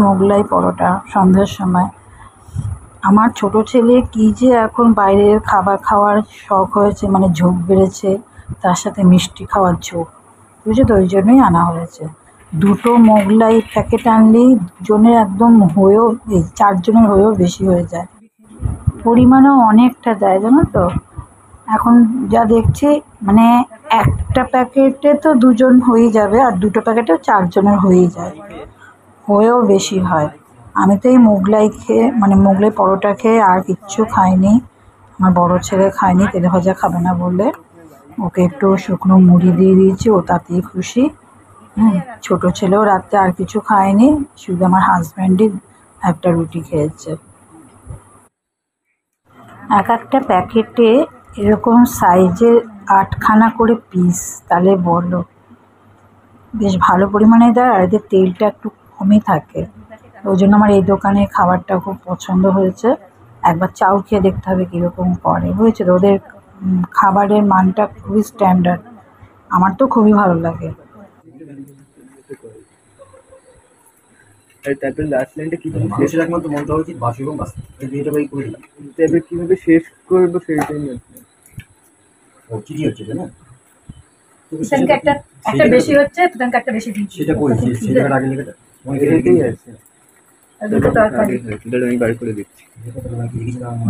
মোগলাই পরোটা সন্ধ্যার সময়। আমার ছোট ছেলে কি যে এখন বাইরের খাবার খাওয়ার শখ হয়েছে, মানে ঝোঁক বেড়েছে, তার সাথে মিষ্টি খাওয়ার ঝোঁক, বুঝছো তো, ওই জন্যই আনা হয়েছে। দুটো মোগলাই প্যাকেট আনলেই দুজনের একদম হয়েও, এই 4 জনের হয়েও বেশি হয়ে যায়, পরিমাণও অনেকটা দেয় জানো তো। এখন যা দেখছি মানে একটা প্যাকেটে তো 2 জন হয়েই যাবে, আর দুটো প্যাকেটে 4 জনের হয়েই যায়, হয়েও বেশি হয়। আমি তো এই মোগলাই খেয়ে, মানে মোগলাই পরোটা খেয়ে আর কিচ্ছু খাইনি। আমার বড় ছেলে খায়নি, তেলে ভাজা খাবে না বলে ওকে একটু শুকনো মুড়ি দিয়ে দিয়েছি, ও তাতেই খুশি। ছোট ছেলেও রাত্রে আর কিছু খায়নি, শুধু আমার হাজব্যান্ডই একটা রুটি খেয়েছে। এক একটা প্যাকেটে এরকম সাইজের 8খানা করে পিস, তাহলে বলো, বেশ ভালো পরিমাণে দেয়, আর এদের তেলটা একটু কমই থাকে। ওই জন্য আমার এই দোকানের খাবারটা খুব পছন্দ হয়েছে। একবার চাও খেয়ে দেখতে হবে কীরকম করে, বুঝেছো তো। ওদের খাবারের মানটা খুবই স্ট্যান্ডার্ড, আমার তো খুবই ভালো লাগে। তারপরে লাস্ট লাইনটা কিভাবে শেষ একমাত্র মনটা উচিত বাসি এবং বাস, এই দুইটা বাই করে দিলাম। তারপরে কিভাবে শেষ করবো সেইটাই নিয়ে ও চিঠি হচ্ছে না, একটা বেশি হচ্ছে, একটা বেশি দিচ্ছি, সেটা করি সেই জায়গাটা আগে লেখাটা এটাই আছে। আমি বার করে দিচ্ছি,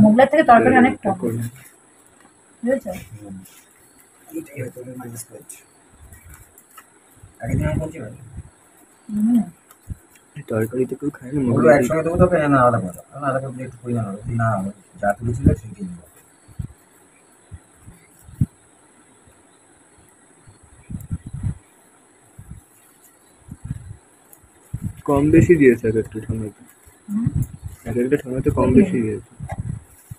মোগলাই থেকে তরকারি অনেক কম, বুঝেছো। তরকারিতে কেউ খায় না, ওগুলো একসঙ্গে দেবো তোকে না আলাদা কথা, আলাদা করে একটু পরিমাণ হবে না, যা তুলেছিল সেটাই নেবো। কম বেশি দিয়েছে এক একটা টমেটো, এক একটা টমেটো কম বেশি দিয়েছে।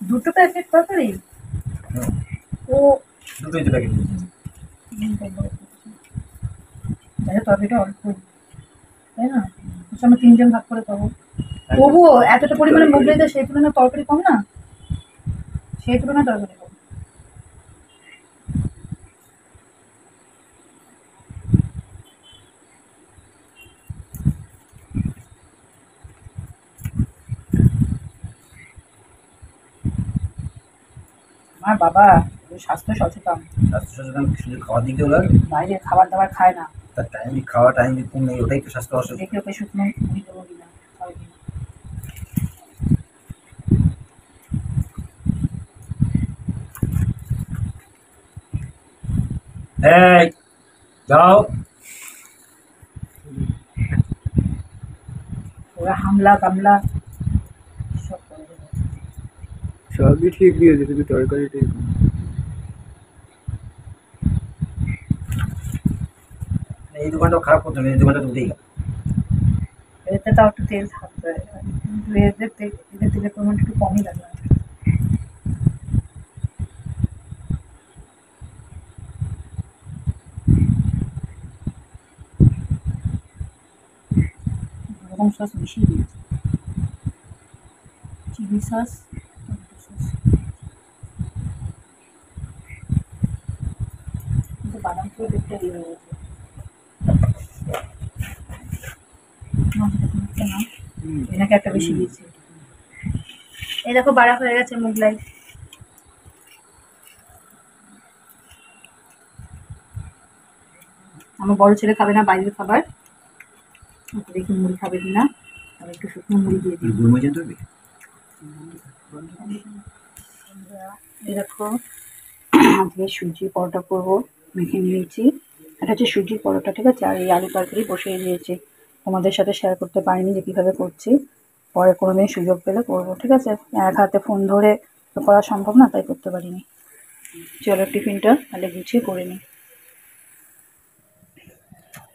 দুটো প্যাকেট তরকারি ও দুটোই তো প্যাকেট দিয়েছি, তরকারিটা অল্প, তাই না? আমরা 3 জন ভাগ করে খাবো, তবুও এতটা পরিমাণে মোগলাই দেয়, সেই তুলনায় তরকারি কম না, সেই তুলনায় তরকারি কম। আমার বাবা স্বাস্থ্য সচেতন, শুধু খাওয়ার দিক দিয়ে লাগবে, বাইরে খাবার দাবার খায় না, তার টাইম খাওয়া টাইম কম নেই, ওটাই তো স্বাস্থ্য অসুস্থ। দেখে ওকে শুকনো মুড়ি দেবো কিনা, খাবে কিনা। এই যাও, ওরা হামলা কামলা সব করে দেবে। সবই ঠিক দিয়েছে, শুধু তরকারিটাই এই দোকানটাও খারাপ করতে হবে, এই দোকানটা উঠেই গেল। এতে তাও একটু তেল থাকবে, কিন্তু এদের তেলের পরিমাণটা একটু কমই লাগে। গরম সস মিশিয়ে দিয়েছি, চিলি সস, কিন্তু বাদাম খেয়ে দেখতে ইয়ে হয়ে গেছে। এনাকে একটা বেশি দিয়েছি। এই দেখো বাড়া হয়ে গেছে মোগলাই। আমার বড় ছেলে খাবে না বাইরের খাবার, দেখি মুড়ি খাবে কিনা, আমি একটু শুকনো মুড়ি দিয়ে দিই। এই দেখো আজকে সুজি পরোটা করবো, মেখে নিয়েছি। এটা হচ্ছে সুজির পরোটা, ঠিক আছে। আর এই আলু তরকারি বসিয়ে দিয়েছি, তোমাদের সাথে শেয়ার করতে পারিনি যে কীভাবে করছি, পরে কোনোদিন সুযোগ পেলে করবো, ঠিক আছে। এক হাতে ফোন ধরে তো করা সম্ভব না, তাই করতে পারিনি। চলো টিফিনটা তাহলে গুছিয়ে করে নিই।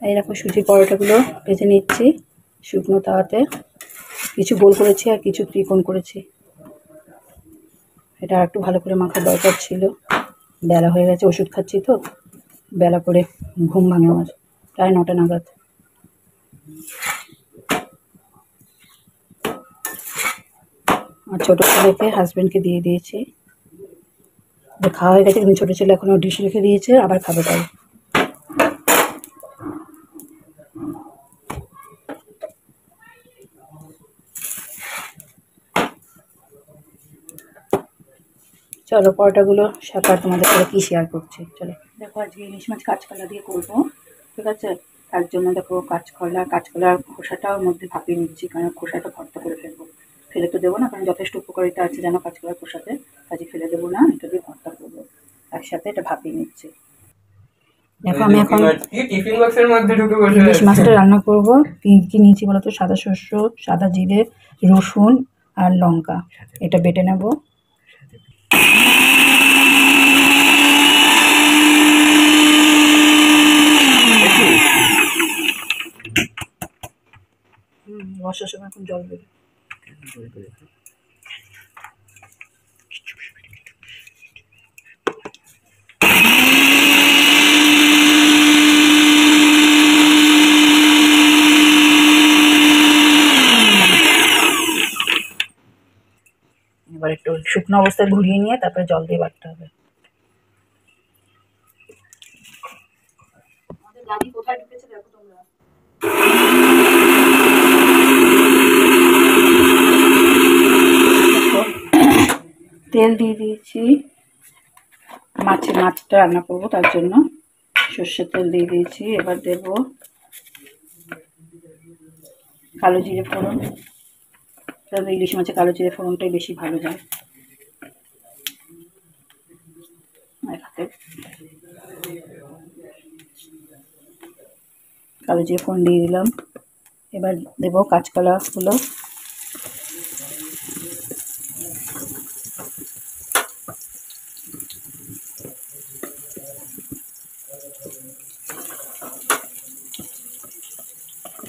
এই দেখো সুজির পরোটাগুলো ভেজে নিচ্ছি শুকনো তাওয়াতে, কিছু গোল করেছি আর কিছু ত্রিকোণ করেছি। এটা একটু ভালো করে মাখার দরকার ছিল, বেলা হয়ে গেছে, ওষুধ খাচ্ছি তো, বেলা করে ঘুম ভাঙে আমার, প্রায় 9টা নাগাদ। আর ছোটো ছেলেকে হাজব্যান্ডকে দিয়ে দিয়েছি, খাওয়া হয়ে গেছে, কিন্তু ছোটো ছেলে এখনও ডিশ রেখে দিয়েছে, আবার খাবে তাই। চলো পরোটাগুলো সাকার তোমাদের সাথে কী শেয়ার করছি। চলো দেখো আজকে ইলিশ মাছ কাঁচকলা দিয়ে করবো, ঠিক আছে। তার জন্য দেখো কাঁচকলার খোসাটার মধ্যে ভাপিয়ে নিচ্ছি, কারণ খোসাটা ভর্তা করে ফেলবো। ফেলে তো দেবো না, কারণ যথেষ্ট উপকারিতা আছে যেন কাঁচকলার খোসাতে, কাজে ফেলে দেবো না, এটা দিয়ে ভর্তা করবো। একসাথে এটা ভাপিয়ে নিচ্ছি। দেখো আমি এখন টিফিন বক্সের মধ্যে ঢুকে বসে ইলিশ মাছটা রান্না করবো। কি নিয়েছি বলতো, সাদা শস্য, সাদা জিরে, রসুন আর লঙ্কা, এটা বেটে নেব। বর্ষার সময় এখন জল বেরোয়। এবার একটু শুকনো অবস্থায় ঘুরিয়ে নিয়ে তারপরে জল দিয়ে বাটতে হবে। আমাদের গাড়ি কোথায় ঢুকেছে দেখো তোমরা। তেল দিয়ে দিয়েছি, মাছটা রান্না করবো তার জন্য সর্ষের তেল দিয়ে দিয়েছি। এবার দেব কালো জিরে ফোড়ন, তবে ইলিশ মাছে কালো জিরে ফোড়নটাই বেশি ভালো যায়। কালো জিরে ফোড়ন দিয়ে দিলাম। এবার দেবো কাঁচকলাগুলো,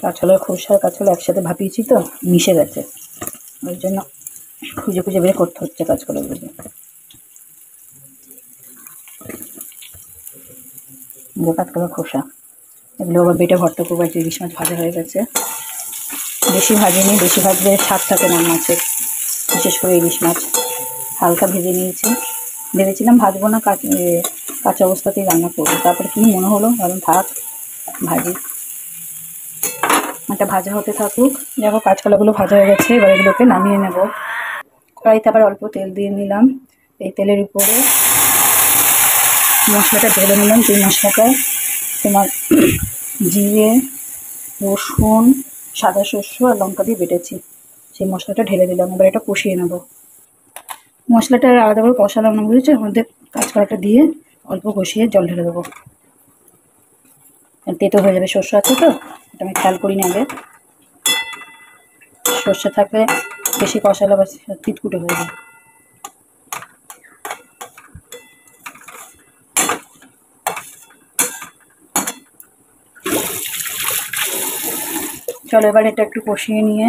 কাঁচকলার খোসা কাঁচকলা একসাথে ভাপিয়েছি তো মিশে গেছে, ওই জন্য খুঁজে খুঁজে বের করতে হচ্ছে কাঁচকলাগুলো। কাঁচকলার খোসা এগুলো আবার বেটে ভর্তা করবো। ইলিশ মাছ ভাজা হয়ে গেছে, বেশি ভাজিনি, বেশি ভাজলে স্বাদ থাকে না মাছের, বিশেষ করে ইলিশ মাছ। হালকা ভেজে নিয়েছি, ভেবেছিলাম ভাজবো না, কাঁচা অবস্থাতেই রান্না করবো, তারপরে কি মনে হলো কারণ থাক ভাজি। এটা ভাজা হতে থাকুক। দেখো কাঁচকলাগুলো ভাজা হয়ে গেছে, এবার এগুলোকে নামিয়ে নেব। কড়াইতে আবার অল্প তেল দিয়ে নিলাম, এই তেলের উপরে মশলাটা ঢেলে নিলাম। যে মশলাটা তোমার জিরে, রসুন, সাদা শস্য আর লঙ্কা দিয়ে বেটেছি, সেই মশলাটা ঢেলে দিলাম। এবার এটা কষিয়ে নেব। মশলাটা আলাদা করে কষালাম না, বুঝেছো, ওর মধ্যে কাঁচকলাটা দিয়ে অল্প কষিয়ে জল ঢেলে দেবো, তেতো হয়ে যাবে। শস্য আছে তো, এটা আমি খেয়াল করি না আগে। সর্ষে থাকলে বেশি কষালে বা তিতকুটে হয়ে যায়। চলো এবার এটা একটু কষিয়ে নিয়ে,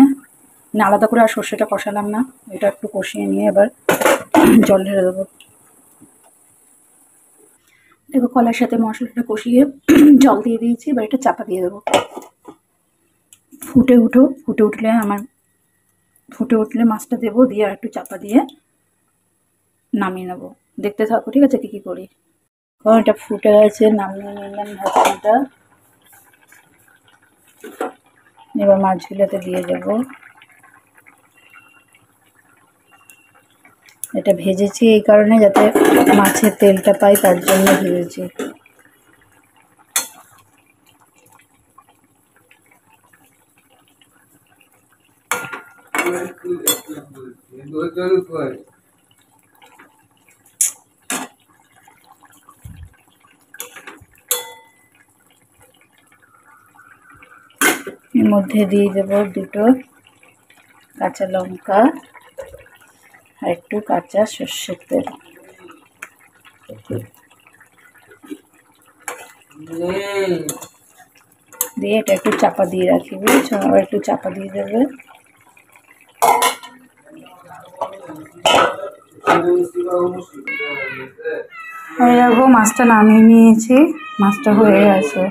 না আলাদা করে আর সর্ষেটা কষালাম না, এটা একটু কষিয়ে নিয়ে এবার জল ঢেলে দেবো। দেখো কলার সাথে মশলাটা কষিয়ে জল দিয়ে দিয়েছি, এবার এটা চাপা দিয়ে দেবো। ফুটে উঠলে মাছটা দেবো, দিয়ে আর একটু চাপা দিয়ে নামিয়ে নেবো। দেখতে থাকো, ঠিক আছে, কী করি। এটা ফুটে গেছে, নামিয়ে নিলাম ভাজাটা। এবার মাছগুলোতে দিয়ে দেবো। এটা ভেজেছি এই কারণে যাতে মাছের তেলটা পাই, তার জন্য ভেজেছি। এর মধ্যে দিয়ে দেবো দুটো কাঁচা লঙ্কা আর একটু কাঁচা সর্ষের তেল। দিয়ে এটা একটু চাপা দিয়ে রাখি, বুঝেছো, আবার একটু চাপা দিয়ে দেবে। এই দেখো মাছটা নামিয়ে নিয়েছি, মাছটা হয়ে গেছে।